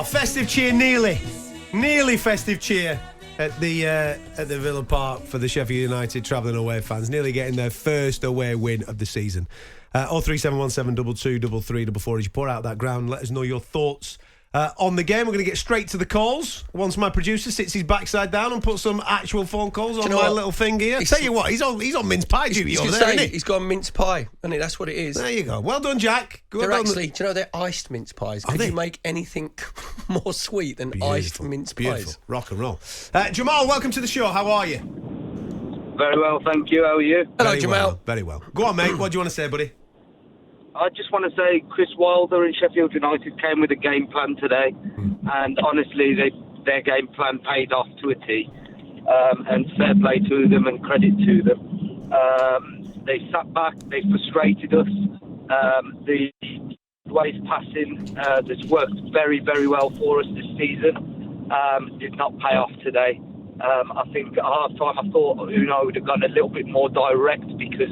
festive cheer, nearly festive cheer at the Villa Park for the Sheffield United travelling away fans, nearly getting their first away win of the season. 03717 22 334 as you pour out that ground. Let us know your thoughts on the game. We're going to get straight to the calls once my producer sits his backside down and puts some actual phone calls on my little thing here. Tell you what, he's on mince pie duty over there, isn't he? He's got mince pie, isn't it? That's what it is. There you go. Well done, Jack. They're iced mince pies. Could you make anything more sweet than iced mince pies? Rock and roll. Jamal, welcome to the show. How are you? Very well, thank you. How are you? Hello, Jamal. Very well. Go on, mate. What do you want to say, buddy? I just want to say Chris Wilder and Sheffield United came with a game plan today, and honestly, their game plan paid off to a T. And fair play to them and credit to them. They sat back, they frustrated us. The ways passing that's worked very, very well for us this season did not pay off today. I think at half-time I thought Unai would have gone a little bit more direct because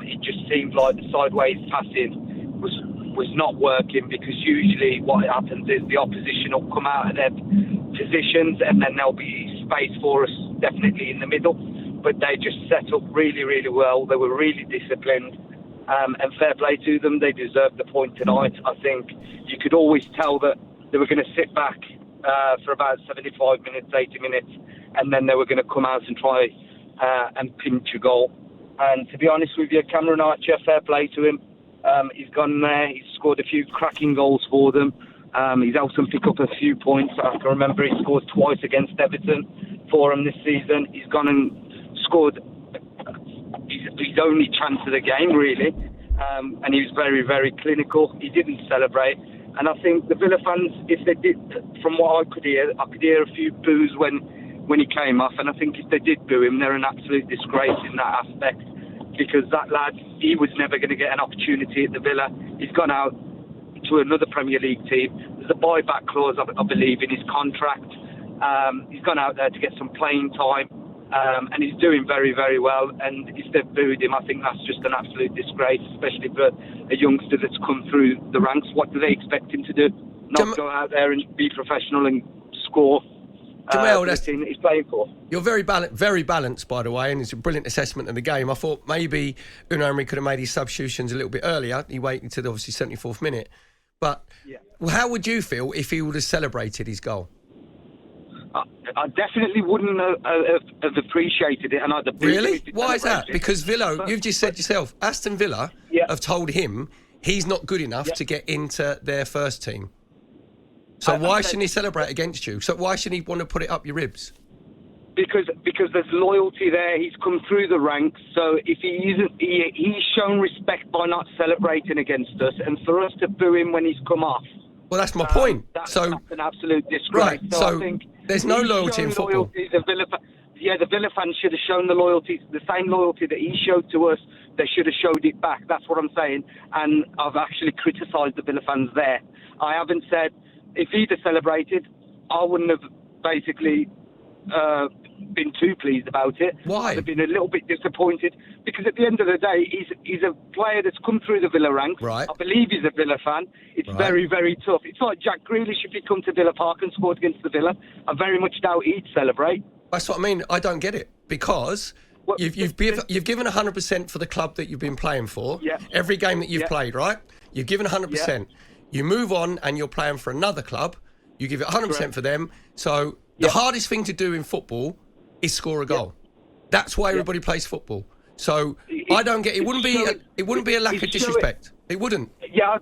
it just seemed like the sideways passing was not working, because usually what happens is the opposition will come out of their positions and then there'll be space for us definitely in the middle. But they just set up really, really well. They were really disciplined. And fair play to them. They deserved the point tonight. I think you could always tell that they were going to sit back for about 75 minutes, 80 minutes, and then they were going to come out and try and pinch a goal. And to be honest with you, Cameron Archer, fair play to him. He's gone there, he's scored a few cracking goals for them. He's helped them pick up a few points. I can remember he scored twice against Everton for them this season. He's gone and scored his only chance of the game, really. And he was very, very clinical. He didn't celebrate. And I think the Villa fans, if they did, from what I could hear a few boos when he came off. And I think if they did boo him, they're an absolute disgrace in that aspect. Because that lad, he was never going to get an opportunity at the Villa. He's gone out to another Premier League team. There's a buyback clause, I believe, in his contract. He's gone out there to get some playing time. And he's doing very, very well. And if they've booed him, I think that's just an absolute disgrace, especially for a youngster that's come through the ranks. What do they expect him to do? Not go out there and be professional and score Jamal, the team that he's playing for. You're very balanced, by the way, and it's a brilliant assessment of the game. I thought maybe Unai Emery could have made his substitutions a little bit earlier. He waited until obviously 74th minute. But how would you feel if he would have celebrated his goal? I definitely wouldn't have appreciated it. And I'd have really? Why is that? Because Villa, you've just said yourself, Aston Villa have told him he's not good enough to get into their first team. So why shouldn't he celebrate against you? So why shouldn't he want to put it up your ribs? Because there's loyalty there. He's come through the ranks. So if he's shown respect by not celebrating against us, and for us to boo him when he's come off. Well, that's my point. That's an absolute disgrace. Right. So I think there's no loyalty in football. The Villa fans should have shown the loyalty, the same loyalty that he showed to us. They should have showed it back. That's what I'm saying. And I've actually criticised the Villa fans there. I haven't said. If he'd have celebrated, I wouldn't have basically been too pleased about it. Why? I'd have been a little bit disappointed, because at the end of the day, he's a player that's come through the Villa ranks. Right. I believe he's a Villa fan. It's very, very tough. It's like Jack Grealish, if he'd come to Villa Park and scored against the Villa, I very much doubt he'd celebrate. That's what I mean. I don't get it, because you've given 100% for the club that you've been playing for. Yeah. Every game that you've played, right? You've given 100%. Yeah. You move on and you're playing for another club. You give it 100% for them. So the hardest thing to do in football is score a goal. That's why everybody plays football. So I don't get it. Wouldn't be a lack of disrespect. It wouldn't. Yeah,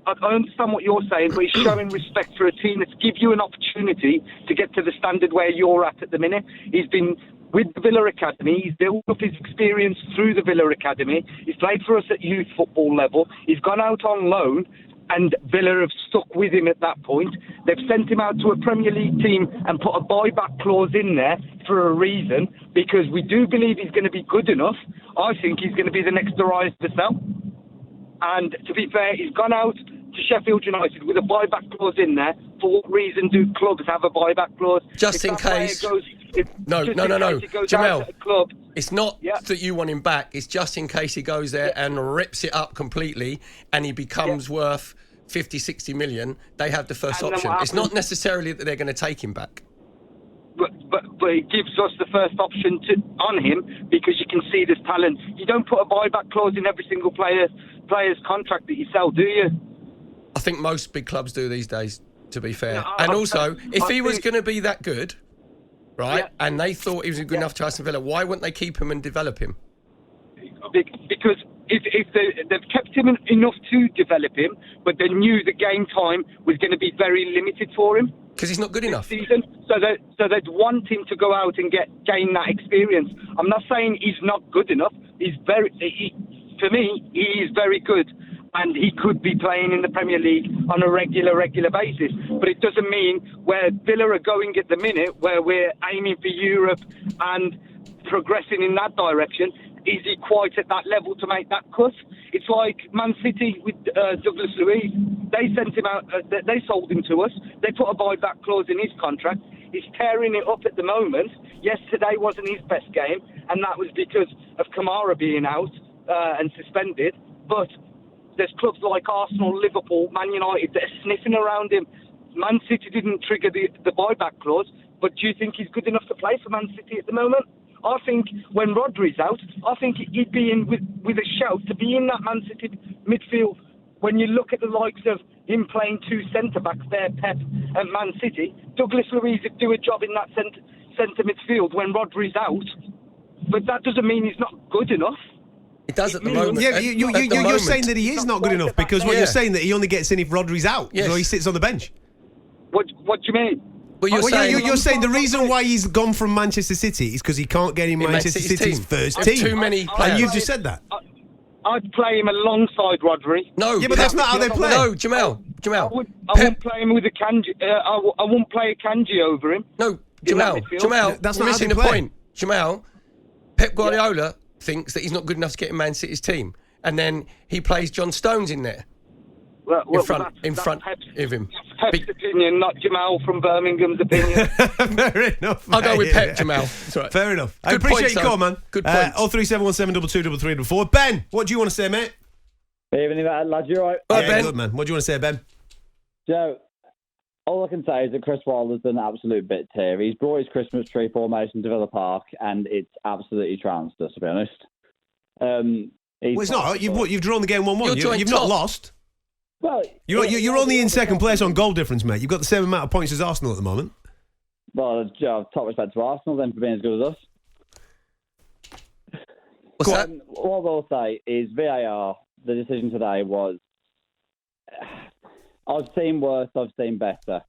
I understand what you're saying, but he's showing respect for a team that's give you an opportunity to get to the standard where you're at the minute. He's been with the Villa Academy. He's built up his experience through the Villa Academy. He's played for us at youth football level. He's gone out on loan. And Villa have stuck with him at that point. They've sent him out to a Premier League team and put a buyback clause in there for a reason, because we do believe he's going to be good enough. I think he's going to be the next Darius Vassell. And to be fair, he's gone out to Sheffield United with a buyback clause in there. For what reason do clubs have a buyback clause? Just in case. No. Jamal, it's not that you want him back. It's just in case he goes there and rips it up completely and he becomes worth 50, 60 million, they have the first And then option. what It's not happens- necessarily that they're going to take him back. But it gives us the first option on him because you can see there's talent. You don't put a buyback clause in every single player's contract that you sell, do you? I think most big clubs do these days, to be fair. No, and I- also, if I he was think- going to be that good, right, Yeah. and they thought he was good enough to Aston Villa, why wouldn't they keep him and develop him? Because if they've kept him enough to develop him, but they knew the game time was going to be very limited for him Because he's not good this enough. season, so they'd want him to go out and gain that experience. I'm not saying he's not good enough. For me, he is very good, and he could be playing in the Premier League on a regular basis. But it doesn't mean where Villa are going at the minute, where we're aiming for Europe and progressing in that direction. Is he quite at that level to make that cut? It's like Man City with Douglas Luiz. They sent him out. They sold him to us. They put a buyback clause in his contract. He's tearing it up at the moment. Yesterday wasn't his best game, and that was because of Kamara being out and suspended. But there's clubs like Arsenal, Liverpool, Man United that are sniffing around him. Man City didn't trigger the buyback clause, but do you think he's good enough to play for Man City at the moment? I think when Rodri's out, I think he'd be in with a shout to be in that Man City midfield. When you look at the likes of him playing two centre-backs there, Pep and Man City, Douglas Luiz would do a job in that centre midfield when Rodri's out. But that doesn't mean he's not good enough. It does at the moment. Yeah, At the you're moment. saying that he is not good enough because what Yeah. you're saying that he only gets in if Rodri's out, Yes. so he sits on the bench. What do you mean? But you're Well, saying... you're saying the reason why he's gone from Manchester City is because he can't get in Man Manchester City's City's team. first There's team. too many And players. you've just said that. I'd play him alongside Rodri. No, Yeah, but that's not how they play. No, Jamal. I wouldn't play him with a Kanji. I wouldn't play a Kanji over him. No, Jamal. In that midfield. Jamal, That's you're not how missing they the play. point. Jamal, Pep Guardiola thinks that he's not good enough to get in Man City's team. And then he plays John Stones in there. Well, in front Pep's, of him. Pep's opinion, not Jamal from Birmingham's opinion. Fair enough. I'll go with mate. Pep, Jamal. That's right. Fair enough. I Good appreciate points, your though. call, man. Good points. 03717223334. Ben, what do you want to say, mate? Evening, lads. You all right? All right, Yeah, Ben. good, man. What do you want to say, Ben? Joe, all I can say is that Chris Wilder's done an absolute bit here. He's brought his Christmas tree formation to Villa Park, and it's absolutely trounced us, to be honest. Well, it's not. You've drawn the game 1-1. You're joint You've not top. lost. Well, You're only in second place on goal difference, mate. You've got the same amount of points as Arsenal at the moment. Well, Joe, top respect to Arsenal then for being as good as us. What's that? What I will say is VAR, the decision today was... I've seen worse, I've seen better.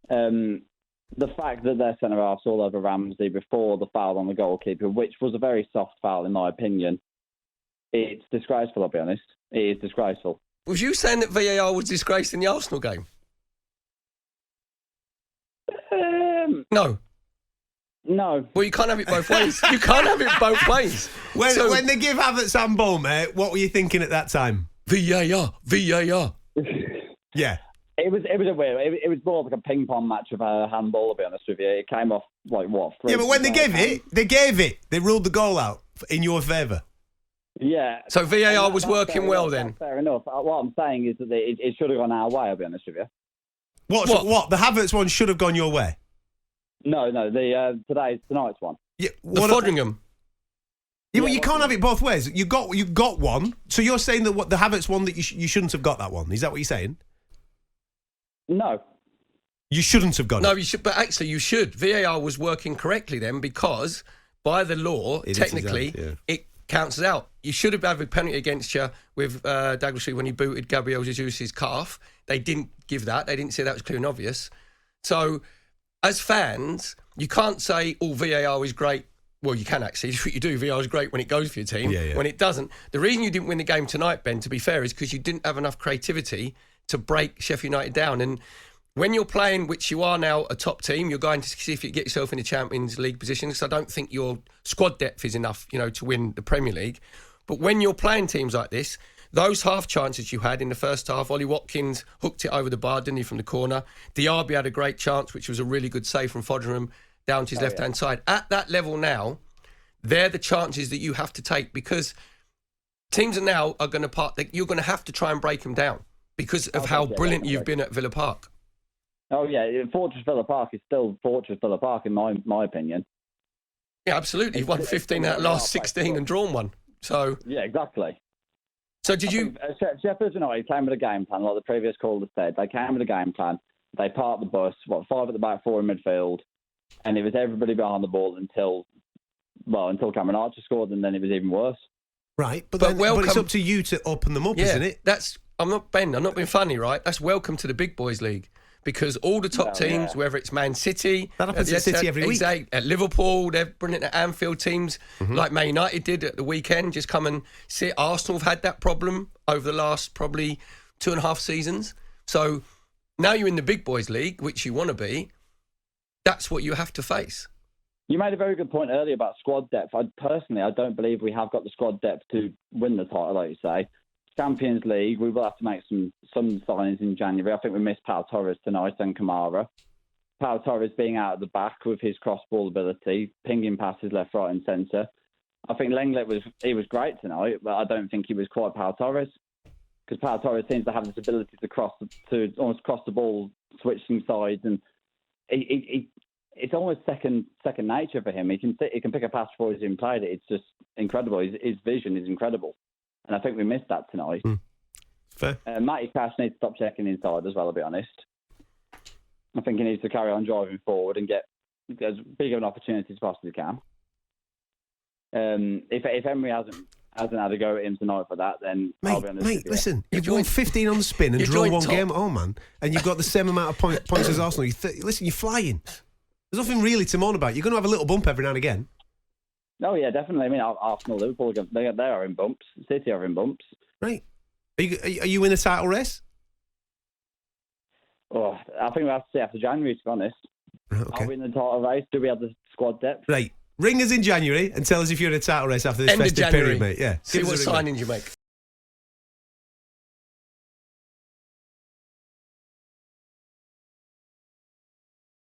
The fact that their centre-half's all over Ramsey before the foul on the goalkeeper, which was a very soft foul in my opinion, it's disgraceful, I'll be honest. It is disgraceful. Was you saying that VAR was disgraced in the Arsenal game? No. No. Well, you can't have it both ways. You can't have it both ways. When they give Havertz handball, mate, what were you thinking at that time? VAR. Yeah. It was a weird. It was more like a ping pong match of a handball. To be honest with you, it came off like what? Yeah, but when they gave it. They ruled the goal out in your favour. Yeah. So VAR was That's working fair well enough, then. that's fair enough. What I'm saying is that it should have gone our way. I'll be honest with you. What? The Havertz one should have gone your way. No. Tonight's one. Yeah, The Fodringham. Yeah, but you can't have it both ways. You got one. So you're saying that the Havertz one that you shouldn't have got that one. Is that what you're saying? No. You shouldn't have got No, it. you should. But actually, you should. VAR was working correctly then because by the law, It is technically, his out, it counts as out. You should have had a penalty against you with Douglas when he booted Gabriel Jesus' calf. They didn't give that. They didn't say that was clear and obvious. So, as fans, you can't say, "Oh, VAR is great." Well, you can actually. It's what you do. VAR is great when it goes for your team. Yeah. When it doesn't, the reason you didn't win the game tonight, Ben, to be fair, is because you didn't have enough creativity to break Sheffield United down. And when you're playing, which you are now, a top team, you're going to see if you get yourself in the Champions League position. Because I don't think your squad depth is enough, to win the Premier League. But when you're playing teams like this, those half chances you had in the first half, Ollie Watkins hooked it over the bar, didn't he, from the corner. Diaby had a great chance, which was a really good save from Foderingham down to his left-hand side. At that level now, they're the chances that you have to take because teams are going to you're going to have to try and break them down. because of how brilliant you've been at Villa Park. Oh yeah, Fortress Villa Park is still Fortress Villa Park in my opinion. Yeah, absolutely. You've won 15 out of the last 16 and drawn one. So yeah, exactly. So did you? Sheffield United came with a game plan, like the previous caller said. They came with a game plan. They parked the bus, 5 at the back, 4 in midfield, and it was everybody behind the ball until Cameron Archer scored, and then it was even worse. Right, but it's up to you to open them up, isn't it? I'm not being funny, right? That's welcome to the Big Boys League. Because all the top teams, whether it's Man City, that happens at City every week. At Liverpool, they're brilliant at Anfield. Teams like Man United did at the weekend, just come and sit. Arsenal have had that problem over the last probably 2.5 seasons. So now you're in the Big Boys League, which you want to be. That's what you have to face. You made a very good point earlier about squad depth. I don't believe we have got the squad depth to win the title, like you say. Champions League, we will have to make some signings in January. I think we missed Pau Torres tonight and Kamara. Pau Torres being out at the back with his cross-ball ability, pinging passes left, right and centre. I think Lenglet was great tonight, but I don't think he was quite Pau Torres. Because Pau Torres seems to have this ability to almost cross the ball, switching sides, and it's almost second nature for him. He can pick a pass before he's even played it. It's just incredible. His vision is incredible. And I think we missed that tonight. Fair. Matty Cash needs to stop checking inside as well, I'll be honest. I think he needs to carry on driving forward and get as big of an opportunity as possibly can. If Emery hasn't had a go at him tonight for that, then I'll be honest with you. Listen, you've won 15 on the spin and drawn one game at home, man. And you've got the same amount of points as Arsenal. Listen, you're flying. There's nothing really to moan about. You're going to have a little bump every now and again. Oh, yeah, definitely. I mean, Arsenal, Liverpool, they are in bumps. City are in bumps. Right. Are you in a title race? Oh, I think we'll have to see after January, to be honest. Okay. Are we in the title race? Do we have the squad depth? Right. Ring us in January and tell us if you're in a title race after this festive period, mate. Yeah. See what signings you make.